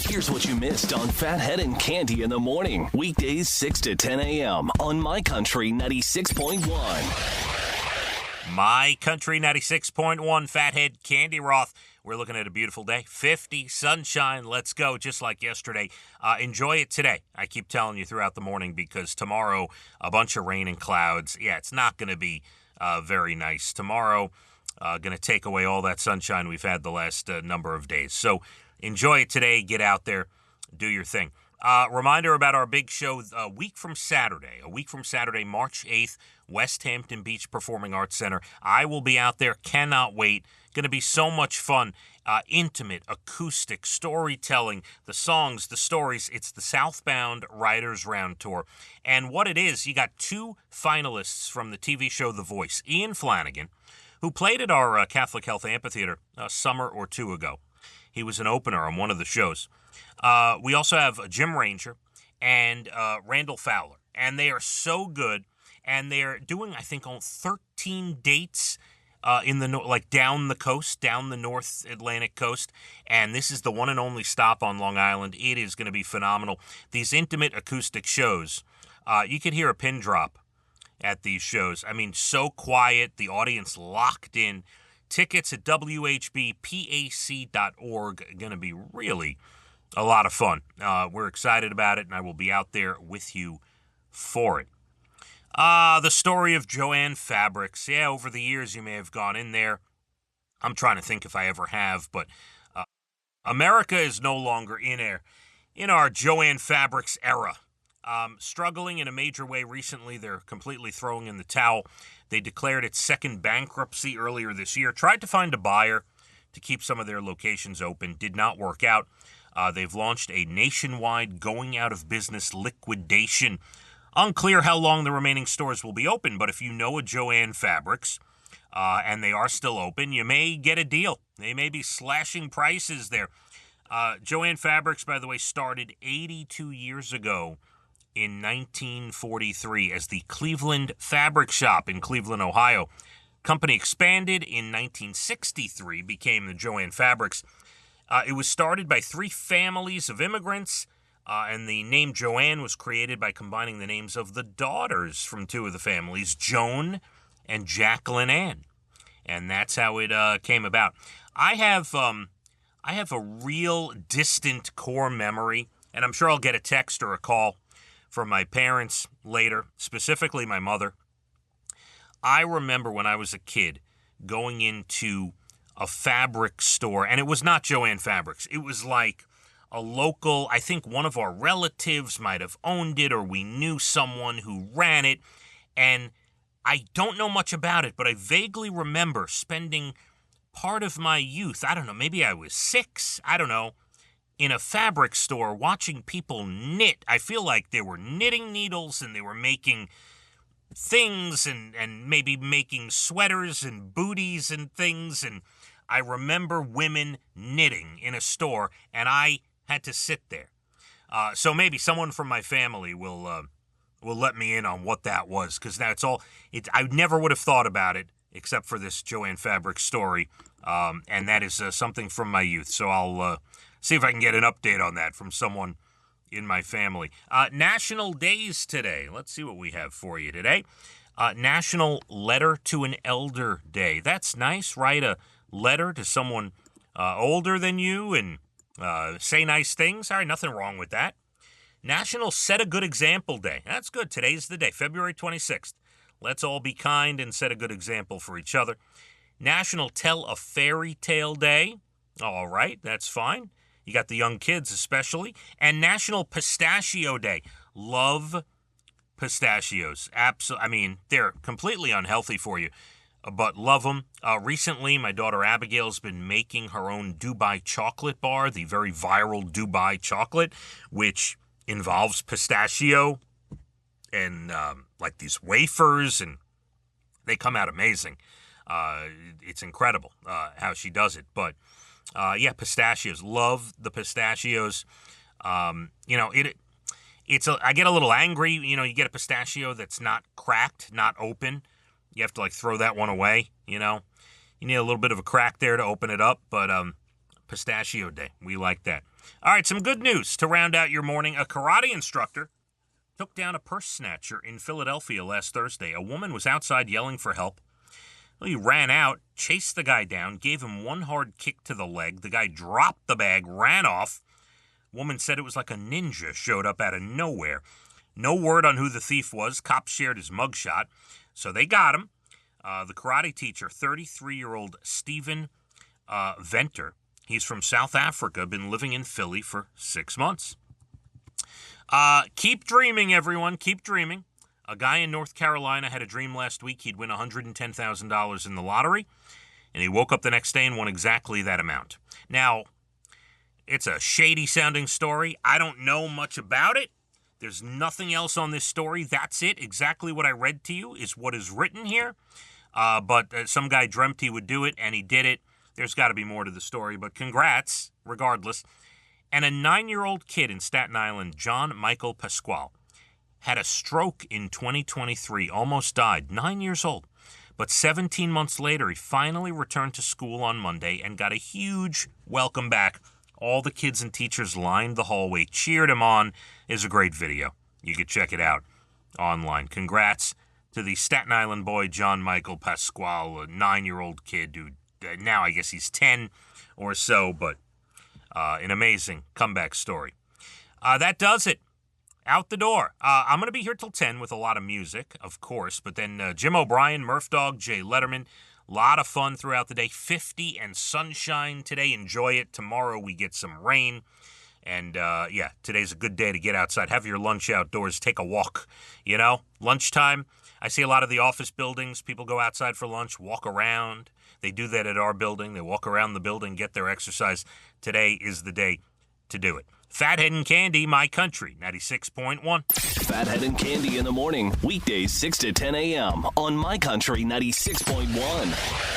Here's what you missed on Phathead and Cande in the morning. Weekdays 6 to 10 a.m. on My Country 96.1. My Country 96.1, Phathead, Cande Roth. We're looking at a beautiful day. 50, sunshine, let's go, just like yesterday. Enjoy it today. I keep telling you throughout the morning because tomorrow, a bunch of rain and clouds. Yeah, it's not going to be very nice. Tomorrow, going to take away all that sunshine we've had the last number of days. So enjoy it today. Get out there. Do your thing. Reminder about our big show a week from Saturday, March 8th, West Hampton Beach Performing Arts Center. I will be out there. Cannot wait. Going to be so much fun. Intimate, acoustic, storytelling, the songs, the stories. It's the Southbound Writers Round Tour. And what it is, you got two finalists from the TV show The Voice. Ian Flanagan, who played at our Catholic Health Amphitheater a summer or two ago. He was an opener on one of the shows. We also have Jim Ranger and Randall Fowler, and they are so good. And they're doing, I think, on 13 dates in the down the coast, down the North Atlantic coast. And this is the one and only stop on Long Island. It is going to be phenomenal. These intimate acoustic shows, you could hear a pin drop at these shows. I mean, so quiet, the audience locked in. Tickets at whbpac.org. Going to be really a lot of fun. We're excited about it, and I will be out there with you for it. The story of JoAnn Fabrics. Yeah, over the years you may have gone in there. I'm trying to think if I ever have, but America is no longer in our JoAnn Fabrics era. Struggling in a major way recently. They're completely throwing in the towel. They declared its second bankruptcy earlier this year. Tried to find a buyer to keep some of their locations open. Did not work out. They've launched a nationwide going out of business liquidation. Unclear how long the remaining stores will be open, but if you know a JoAnn Fabrics, and they are still open, you may get a deal. They may be slashing prices there. JoAnn Fabrics, by the way, started 82 years ago in 1943 as the Cleveland Fabric Shop in Cleveland, Ohio. Company expanded in 1963, became the JoAnn Fabrics. It was started by three families of immigrants. And the name JoAnn was created by combining the names of the daughters from two of the families, Joan and Jacqueline Ann. And that's how it came about. I have a real distant core memory, and I'm sure I'll get a text or a call from my parents later, specifically my mother. I remember when I was a kid going into a fabric store, and it was not JoAnn Fabrics. It was like a local, I think one of our relatives might have owned it, or we knew someone who ran it, and I don't know much about it, but I vaguely remember spending part of my youth, I don't know, maybe I was 6, I don't know, in a fabric store watching people knit. I feel like they were knitting needles, and they were making things, and maybe making sweaters and booties and things, and I remember women knitting in a store, and I had to sit there. So maybe someone from my family will let me in on what that was, because that's all. I never would have thought about it except for this JoAnn Fabrics story, and that is something from my youth. So I'll see if I can get an update on that from someone in my family. National days today. Let's see what we have for you today. National Letter to an Elder Day. That's nice. Write a letter to someone older than you and say nice things. All right, nothing wrong with that. National Set a Good Example Day. That's good. Today's the day, February 26th. Let's all be kind and set a good example for each other. National Tell a Fairy Tale Day. All right, that's fine. You got the young kids especially. And National Pistachio Day. Love pistachios. I mean, they're completely unhealthy for you, but love them. Recently, my daughter Abigail's been making her own Dubai chocolate bar, the very viral Dubai chocolate, which involves pistachio and like these wafers, and they come out amazing. It's incredible how she does it. But yeah, pistachios. Love the pistachios. I get a little angry. You get a pistachio that's not cracked, not open. You have to like throw that one away. You need a little bit of a crack there to open it up. But Pistachio Day, we like that. All right, some good news to round out your morning. A karate instructor took down a purse snatcher in Philadelphia last Thursday. A woman was outside yelling for help. Well, he ran out, chased the guy down, gave him one hard kick to the leg. The guy dropped the bag, ran off. Woman said it was like a ninja showed up out of nowhere. No word on who the thief was. Cops shared his mugshot, so they got him. The karate teacher, 33-year-old Stephen Venter, he's from South Africa, been living in Philly for 6 months. Keep dreaming, everyone. Keep dreaming. A guy in North Carolina had a dream last week he'd win $110,000 in the lottery, and he woke up the next day and won exactly that amount. Now, it's a shady-sounding story. I don't know much about it. There's nothing else on this story. That's it. Exactly what I read to you is what is written here. But some guy dreamt he would do it, and he did it. There's got to be more to the story, but congrats, regardless. And a 9-year-old kid in Staten Island, John Michael Pasquale, had a stroke in 2023, almost died, 9 years old. But 17 months later, he finally returned to school on Monday and got a huge welcome back. All the kids and teachers lined the hallway, cheered him on. It's a great video. You could check it out online. Congrats to the Staten Island boy, John Michael Pasquale, a 9-year-old kid who now I guess he's 10 or so, but an amazing comeback story. That does it. Out the door. I'm going to be here till 10 with a lot of music, of course, but then Jim O'Brien, Murph Dog, Jay Letterman, a lot of fun throughout the day. 50 and sunshine today. Enjoy it. Tomorrow we get some rain. And, yeah, today's a good day to get outside. Have your lunch outdoors. Take a walk. You know, lunchtime. I see a lot of the office buildings. People go outside for lunch, walk around. They do that at our building. They walk around the building, get their exercise. Today is the day to do it. Phathead and Cande, My Country, 96.1. Phathead and Cande in the morning, weekdays 6 to 10 a.m. on My Country 96.1.